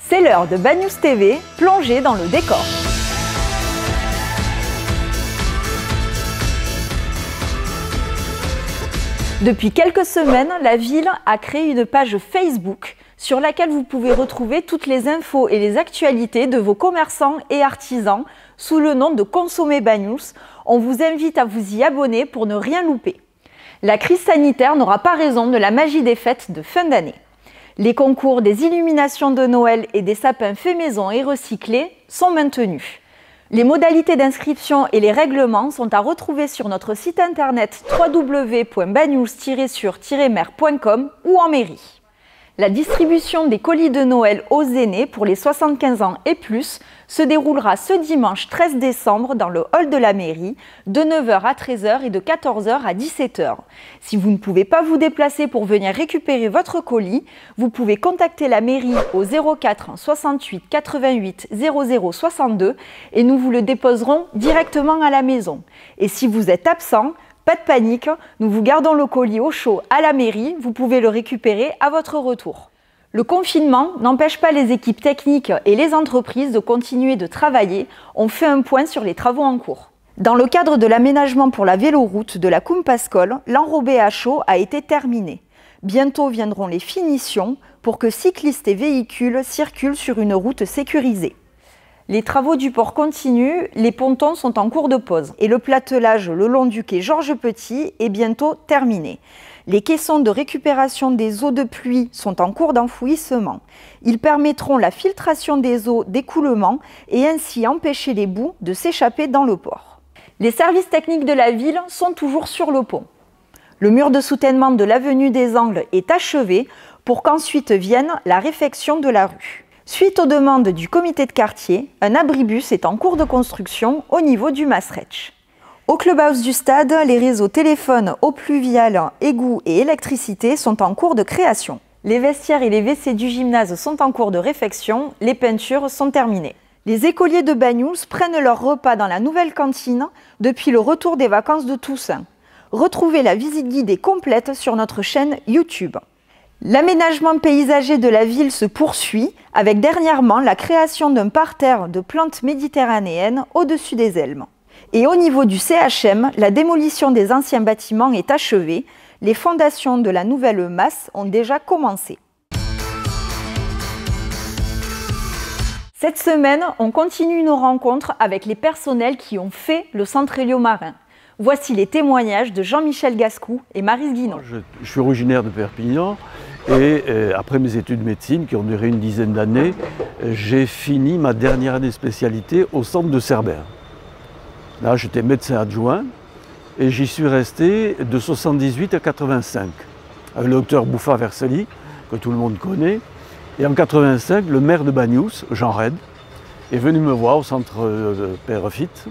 C'est l'heure de Bad News TV, plongée dans le décor. Depuis quelques semaines, la ville a créé une page Facebook sur laquelle vous pouvez retrouver toutes les infos et les actualités de vos commerçants et artisans sous le nom de Consommer Bad News. On vous invite à vous y abonner pour ne rien louper. La crise sanitaire n'aura pas raison de la magie des fêtes de fin d'année. Les concours des illuminations de Noël et des sapins faits maison et recyclés sont maintenus. Les modalités d'inscription et les règlements sont à retrouver sur notre site internet www.badnews-sur-mer.com ou en mairie. La distribution des colis de Noël aux aînés pour les 75 ans et plus se déroulera ce dimanche 13 décembre dans le hall de la mairie de 9h à 13h et de 14h à 17h. Si vous ne pouvez pas vous déplacer pour venir récupérer votre colis, vous pouvez contacter la mairie au 04 68 88 00 62 et nous vous le déposerons directement à la maison. Et si vous êtes absent, pas de panique, nous vous gardons le colis au chaud à la mairie, vous pouvez le récupérer à votre retour. Le confinement n'empêche pas les équipes techniques et les entreprises de continuer de travailler. On fait un point sur les travaux en cours. Dans le cadre de l'aménagement pour la véloroute de la Coumpascol, l'enrobé à chaud a été terminé. Bientôt viendront les finitions pour que cyclistes et véhicules circulent sur une route sécurisée. Les travaux du port continuent, les pontons sont en cours de pause et le platelage le long du quai Georges Petit est bientôt terminé. Les caissons de récupération des eaux de pluie sont en cours d'enfouissement. Ils permettront la filtration des eaux d'écoulement et ainsi empêcher les boues de s'échapper dans le port. Les services techniques de la ville sont toujours sur le pont. Le mur de soutènement de l'avenue des Angles est achevé pour qu'ensuite vienne la réfection de la rue. Suite aux demandes du comité de quartier, un abribus est en cours de construction au niveau du Maastricht. Au clubhouse du stade, les réseaux téléphone, eau pluviale, égouts et électricité sont en cours de création. Les vestiaires et les WC du gymnase sont en cours de réfection, les peintures sont terminées. Les écoliers de Bad News prennent leur repas dans la nouvelle cantine depuis le retour des vacances de Toussaint. Retrouvez la visite guidée complète sur notre chaîne YouTube. L'aménagement paysager de la ville se poursuit avec dernièrement la création d'un parterre de plantes méditerranéennes au-dessus des Elmes. Et au niveau du CHM, la démolition des anciens bâtiments est achevée. Les fondations de la nouvelle masse ont déjà commencé. Cette semaine, on continue nos rencontres avec les personnels qui ont fait le centre héliomarin. Voici les témoignages de Jean-Michel Gascou et Maryse Guinon. Je suis originaire de Perpignan et après mes études de médecine qui ont duré une dizaine d'années, j'ai fini ma dernière année de spécialité au centre de Cerbère. Là, j'étais médecin adjoint et j'y suis resté de 78 à 85 avec le docteur Bouffat-Versely, que tout le monde connaît. Et en 85, le maire de Bad News, Jean Red, est venu me voir au centre Père Fitte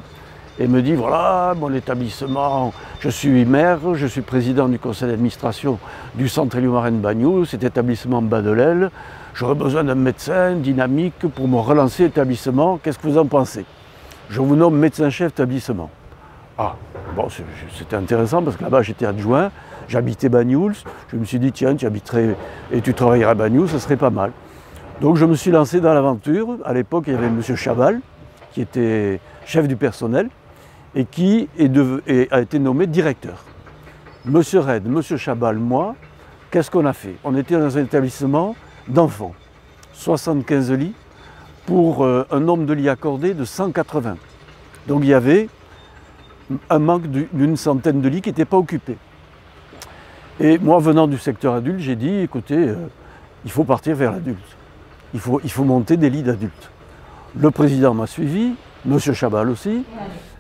et me dit voilà, mon établissement, je suis maire, je suis président du conseil d'administration du centre héliomarin de Bad News, cet établissement Bas de l'Aile, j'aurais besoin d'un médecin dynamique pour me relancer l'établissement, qu'est-ce que vous en pensez? Je vous nomme médecin-chef d'établissement. Ah, bon, c'était intéressant parce que là-bas j'étais adjoint, j'habitais Bad News, je me suis dit tiens, tu habiterais et tu travaillerais à Bad News, ce serait pas mal. Donc je me suis lancé dans l'aventure. À l'époque, il y avait M. Chabal, qui était chef du personnel, et qui a été nommé directeur. M. Red, M. Chabal, moi, qu'est-ce qu'on a fait? On était dans un établissement d'enfants, 75 lits, pour un nombre de lits accordés de 180. Donc il y avait un manque d'une centaine de lits qui n'étaient pas occupés. Et moi, venant du secteur adulte, j'ai dit, écoutez, il faut partir vers l'adulte. Il faut monter des lits d'adultes. Le président m'a suivi, M. Chabal aussi.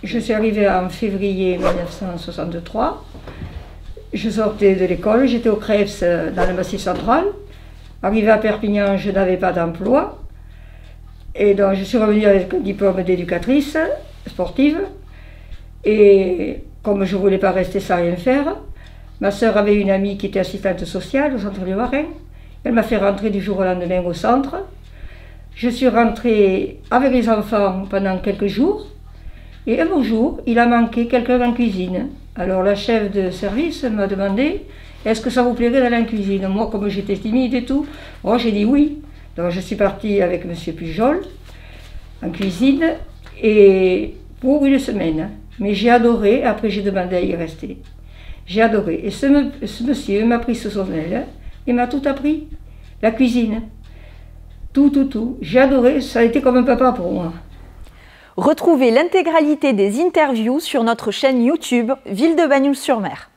Je suis arrivée en février 1963. Je sortais de l'école, j'étais au CREPS dans le Massif central. Arrivée à Perpignan, je n'avais pas d'emploi. Et donc je suis revenue avec un diplôme d'éducatrice sportive. Et comme je ne voulais pas rester sans rien faire, ma sœur avait une amie qui était assistante sociale au centre héliomarin. Elle m'a fait rentrer du jour au lendemain au centre. Je suis rentrée avec les enfants pendant quelques jours. Et un beau jour, il a manqué quelqu'un en cuisine. Alors la chef de service m'a demandé « Est-ce que ça vous plairait d'aller en cuisine ?» Moi, comme j'étais timide et tout, j'ai dit oui. Donc je suis partie avec M. Pujol en cuisine et pour une semaine. Mais j'ai adoré, après j'ai demandé à y rester. J'ai adoré. Et ce monsieur m'a pris sous son aile et m'a tout appris. La cuisine. Tout. J'ai adoré, ça a été comme un papa pour moi. Retrouvez l'intégralité des interviews sur notre chaîne YouTube Ville de Bagnols-sur-Mer.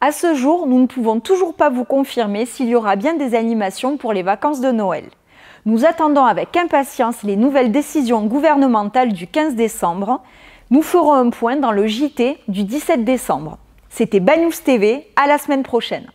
À ce jour, nous ne pouvons toujours pas vous confirmer s'il y aura bien des animations pour les vacances de Noël. Nous attendons avec impatience les nouvelles décisions gouvernementales du 15 décembre. Nous ferons un point dans le JT du 17 décembre. C'était Bagnous TV, à la semaine prochaine.